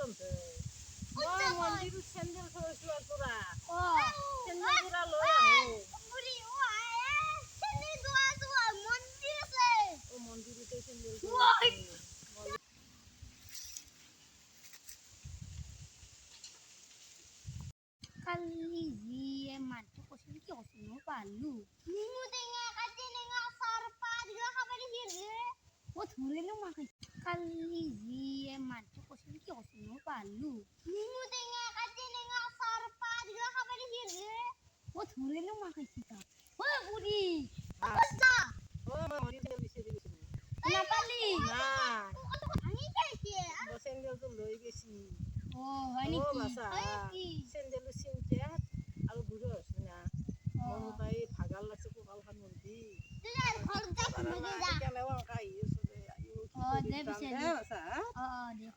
দে মই মন্দিৰত চেন্দেল থৈছো তোৰা চেন্দেল তোৰা লৈ আহো মন্দিৰতে চেন্দেল কালি যিয়ে মাতটো কৈছিল কি কৈছিল মই পালো নিমু টেঙা কাটি টেঙা চাৰ পাত গিলা খাব দিছিল ও ধৰিলো মাকে কালি যিয়ে মাতটো কৈছিল কি কৈছিল মই পালো নিমু টেঙা কাটি টেঙা চাৰ পাত গিলা খাব দিছিল ও ধৰিলো মাকে চিতা ও বুঢ়ী অৱস্থা মই মন্দিৰত বিচাৰি গৈছিলো নাপালি না ভাঙি গৈছে চেন্দেলটো লৈ গৈছি ও হয় নেকি চেন্দেলৰ চিনতে আৰু বুঢ়ো হৈছে না মন পাই ভাগাল লাগছে কঁকালখন মুৰ্দি ঘৰত যা কেনেও আহি আছো দে দে পিছে দে